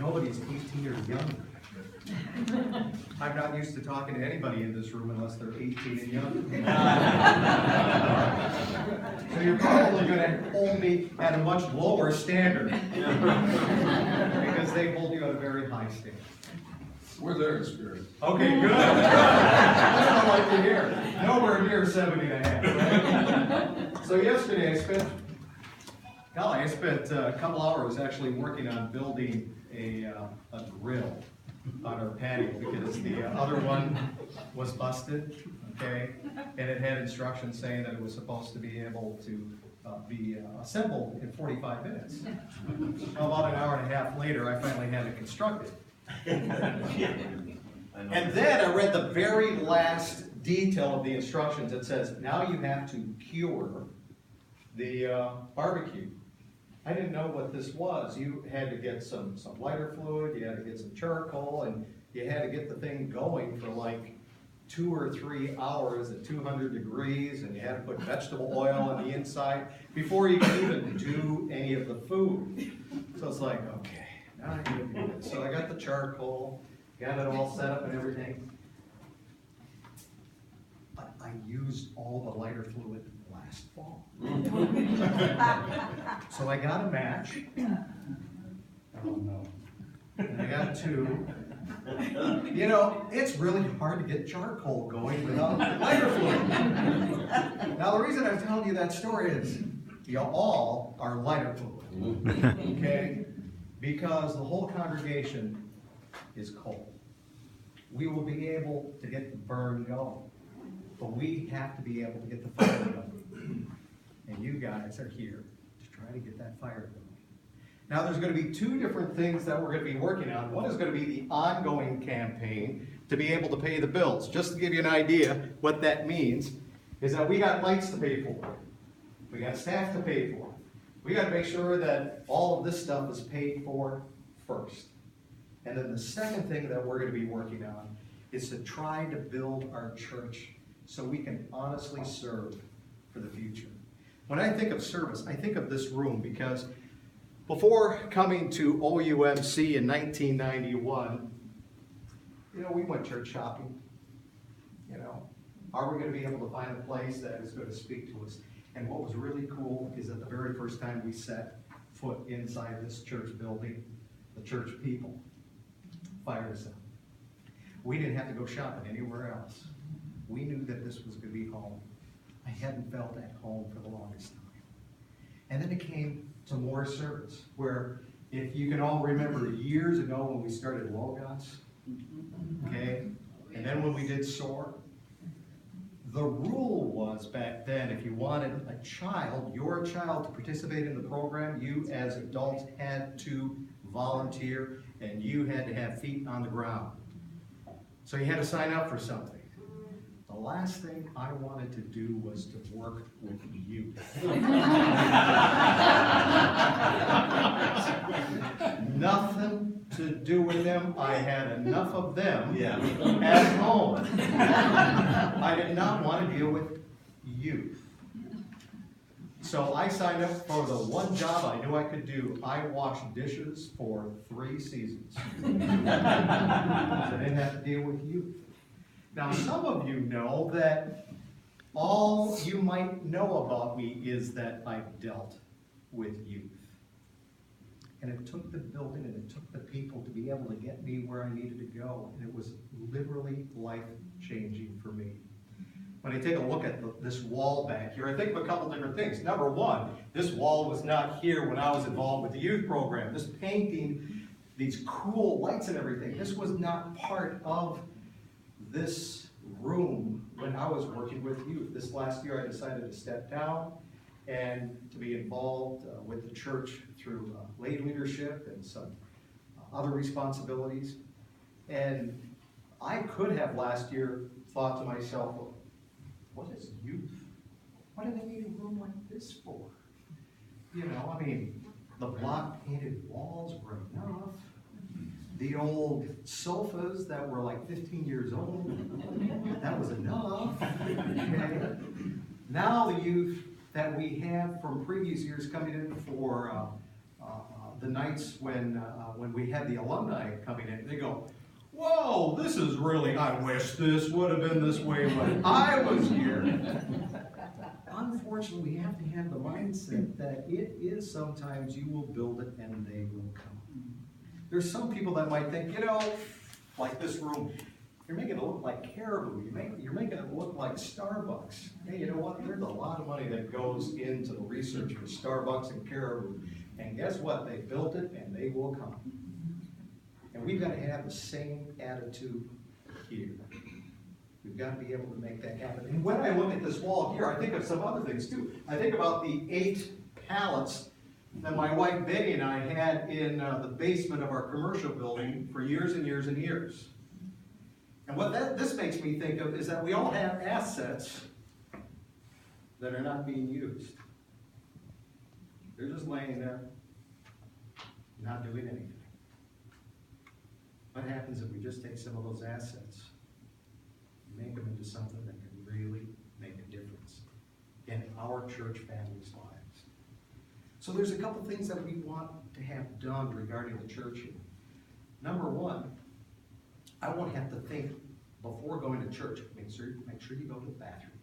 Nobody's 18 or younger. I'm not used to talking to anybody in this room unless they're 18 and younger. So you're probably going to hold me at a much lower standard. Because they hold you at a very high standard. We're there in spirit. Okay, good. That's what I like to hear. Nowhere near 70 and a half, right? So yesterday I spent a couple hours actually working on building a grill on our patio because the other one was busted, okay? And it had instructions saying that it was supposed to be able to be assembled in 45 minutes. About an hour and a half later, I finally had it constructed. And then I read the very last detail of the instructions. It says, now you have to cure the barbecue. I didn't know what this was. You had to get some lighter fluid, you had to get some charcoal, and you had to get the thing going for like 2 or 3 hours at 200 degrees, and you had to put vegetable oil on the inside before you could even do any of the food. So it's like, okay, now I need to do this. So I got the charcoal, got it all set up and everything. But I used all the lighter fluid last fall. So I got a match. Oh no. And I got 2. You know, it's really hard to get charcoal going without lighter fluid. Now the reason I'm telling you that story is you all are lighter fluid. Okay? Because the whole congregation is cold. We will be able to get the burn going. But we have to be able to get the fire going. And you guys are here to try to get that fire going. Now there's going to be 2 different things that we're going to be working on. One is going to be the ongoing campaign to be able to pay the bills. Just to give you an idea what that means is that we got lights to pay for. We got staff to pay for. We got to make sure that all of this stuff is paid for first. And then the second thing that we're going to be working on is to try to build our church so we can honestly serve for the future. When I think of service, I think of this room because before coming to OUMC in 1991, you know, we went church shopping. You know, are we going to be able to find a place that is going to speak to us? And what was really cool is that the very first time we set foot inside this church building, the church people fired us up. We didn't have to go shopping anywhere else. We knew that this was going to be home. I hadn't felt at home for the longest time. And then it came to more service, where if you can all remember years ago when we started Logos, okay, and then when we did SOAR, the rule was back then, if you wanted a child, your child, to participate in the program, you as adults had to volunteer and you had to have feet on the ground. So you had to sign up for something. The last thing I wanted to do was to work with you. Nothing to do with them. I had enough of them at home. I did not want to deal with youth. So I signed up for the one job I knew I could do. I washed dishes for 3 seasons. I didn't have to deal with youth. Now, some of you know that all you might know about me is that I've dealt with youth. And it took the building and it took the people to be able to get me where I needed to go. And it was literally life-changing for me. When I take a look at this wall back here, I think of a couple different things. Number one, this wall was not here when I was involved with the youth program. This painting, these cool lights and everything, this was not part of this room when I was working with youth. This last year I decided to step down and to be involved with the church through lay leadership and some other responsibilities. And I could have last year thought to myself, well, what is youth? What do they need a room like this for? You know, I mean, the block painted walls were enough. The old sofas that were like 15 years old, that was enough. Okay. Now the youth that we have from previous years coming in for the nights when we had the alumni coming in, they go, "Whoa, this is really, I wish this would have been this way when I was here." Unfortunately, we have to have the mindset that it is sometimes you will build it and they will come. There's some people that might think, like this room, you're making it look like Caribou, you're making it look like Starbucks. Hey, you know what? There's a lot of money that goes into the research for Starbucks and Caribou. And guess what? They built it and they will come. And we've got to have the same attitude here. We've got to be able to make that happen. And when I look at this wall here, I think of some other things too. I think about the 8 pallets that my wife Betty and I had in the basement of our commercial building for years and years and years. And what this makes me think of is that we all have assets that are not being used. They're just laying there, not doing anything. What happens if we just take some of those assets and make them into something that can really make a difference in our church family's lives? So there's a couple things that we want to have done regarding the church here. Number one, I won't have to think before going to church. Make sure you go to the bathroom.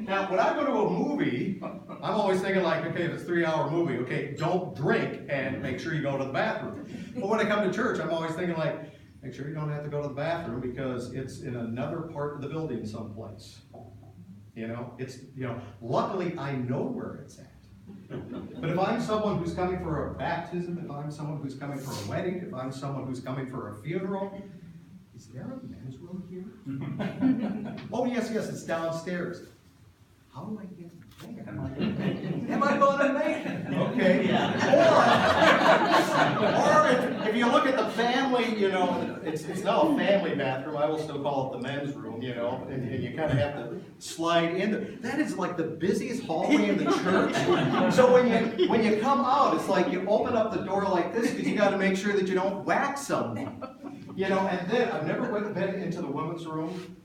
Now, when I go to a movie, I'm always thinking like, okay, if it's a 3-hour movie, okay, don't drink and make sure you go to the bathroom. But when I come to church, I'm always thinking like, make sure you don't have to go to the bathroom because it's in another part of the building someplace. Luckily I know where it's at. But if I'm someone who's coming for a baptism, if I'm someone who's coming for a wedding, if I'm someone who's coming for a funeral, is there a men's room here? Oh, yes, it's downstairs. How do I get there? Am I going to make it? Okay. Or if you look at the family, it's not a family bathroom. I will still call it the men's room, and you kind of have to slide in there. That is like the busiest hallway in the church. So when you come out, it's like you open up the door like this because you got to make sure that you don't whack someone. And then I've never been into the women's room,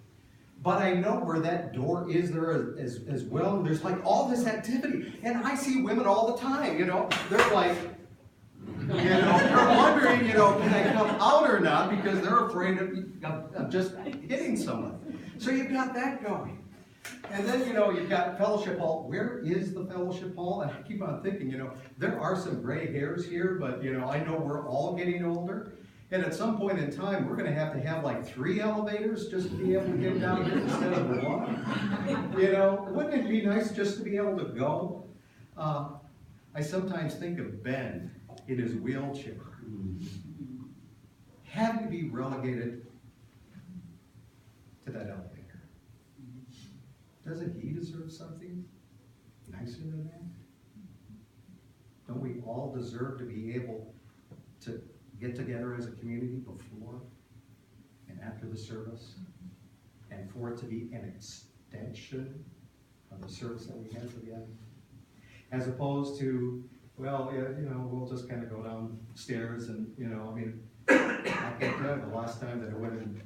but I know where that door is there as well. There's like all this activity, and I see women all the time. They're like, they're wondering, can I come out or not because they're afraid of just hitting someone. So you've got that going. And then, you've got fellowship hall. Where is the fellowship hall? And I keep on thinking, there are some gray hairs here, but, I know we're all getting older. And at some point in time, we're going to have like 3 elevators just to be able to get down here instead of 1. Wouldn't it be nice just to be able to go? I sometimes think of Ben in his wheelchair. Having to be relegated to that elevator. Doesn't he deserve something nicer than that? Don't we all deserve to be able to get together as a community before and after the service, and for it to be an extension of the service that we had together, as opposed to, we'll just kind of go downstairs and, I can't tell you the last time that I went into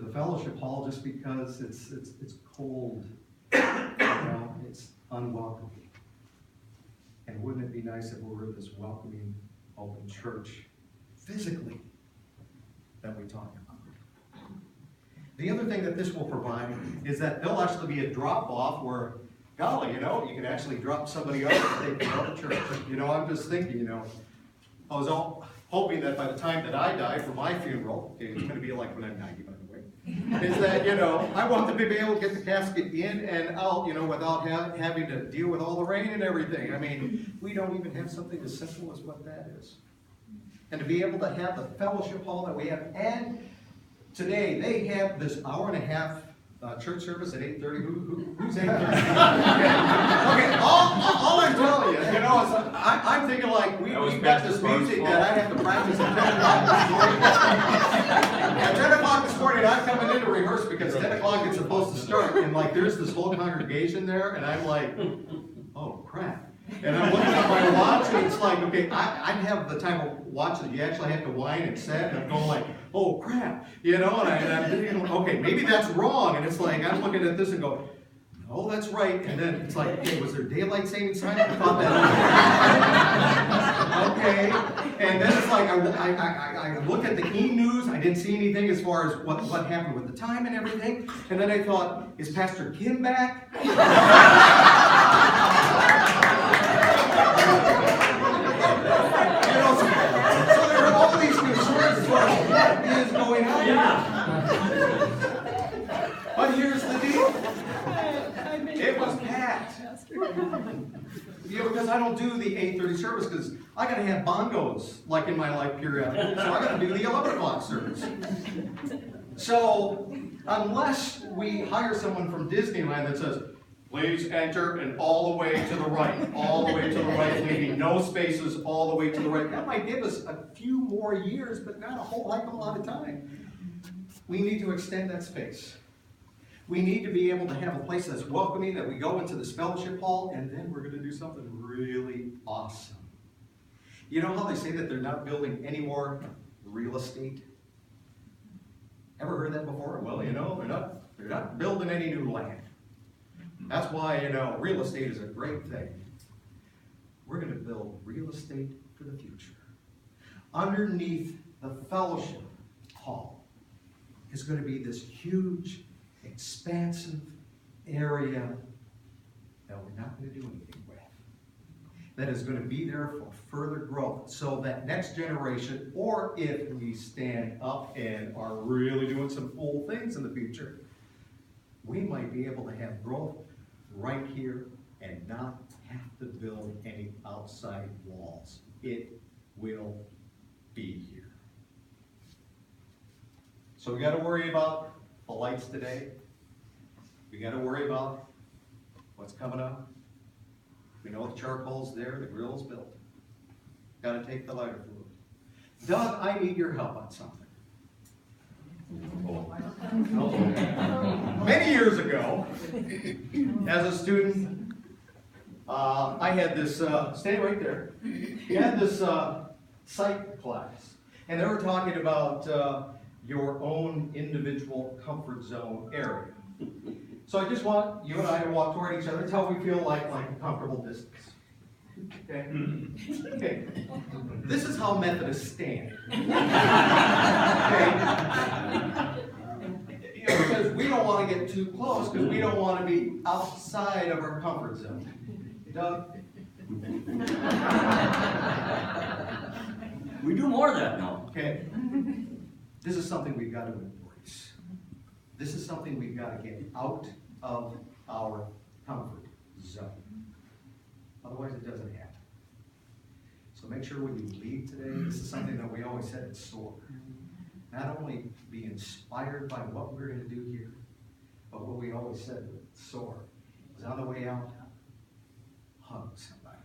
the fellowship hall just because it's cold, it's unwelcoming. And wouldn't it be nice if we were this welcoming, open church physically that we talk about? The other thing that this will provide is that there'll actually be a drop-off where, golly, you can actually drop somebody off and they can go to church. I'm just thinking, I was all hoping that by the time that I die for my funeral, okay, it's going to be like when I'm 90, by the way, is that, I want to be able to get the casket in and out, without having to deal with all the rain and everything. I mean, we don't even have something as simple as what that is. And to be able to have the fellowship hall that we have, and today they have this 1.5-hour church service at 8:30. Who's 8:30? Okay, all I'm telling you, is, I'm thinking like we've got this music that I have to practice at 10 o'clock this morning. At 10 o'clock this morning, I'm coming in to rehearse because 10 o'clock it's supposed to start, and like there's this whole congregation there, and I'm like, oh crap. And I'm looking at my watch, and it's like, okay, I have the time of watching. You actually have to whine and set, and I'm going like, oh crap, and I'm thinking, okay, maybe that's wrong. And it's like, I'm looking at this and go, Oh, that's right. And then it's like, hey, was there daylight savings time? I thought that. Okay. And then it's like, I look at the e-news. I didn't see anything as far as what happened with the time and everything. And then I thought, is Pastor Kim back? You know, so there are all these concerns as far as what is going on. But here's the deal. It was packed. You know, because I don't do the 8:30 service because I got to have bongos like in my life periodically. So I got to do the 11 o'clock service. So unless we hire someone from Disneyland that says, please enter and all the way to the right, all the way to the right, leaving no spaces all the way to the right. That might give us a few more years, but not a whole heck of a lot of time. We need to extend that space. We need to be able to have a place that's welcoming, that we go into this fellowship hall, and then we're going to do something really awesome. You know how they say that they're not building any more real estate? Ever heard that before? Well, you know, they're not building any new land. That's why, you know, real estate is a great thing. We're going to build real estate for the future. Underneath the fellowship hall is going to be this huge, expansive area that we're not going to do anything with. That is going to be there for further growth, so that next generation, or if we stand up and are really doing some cool things in the future, we might be able to have growth right here and not have to build any outside walls. It will be here. So we got to worry about the lights today. We got to worry about what's coming up. We know the charcoal's there, the grill's built. Got to take the lighter fluid. Doug, I need your help on something. Many years ago, as a student, I had this, stay right there, we had this psych class, and they were talking about your own individual comfort zone area. So I just want you and I to walk toward each other until we feel like a comfortable distance. Okay? Okay. This is how Methodists stand. Okay? You know, because we don't want to get too close, because we don't want to be outside of our comfort zone. Doug? We do more of that now. Okay. This is something we've got to embrace. This is something we've got to get out of our comfort zone. Otherwise, it doesn't happen. So make sure when you leave today, this is something that we always said at SOAR. Not only be inspired by what we're going to do here, but what we always said with SOAR is on the way out, hug somebody.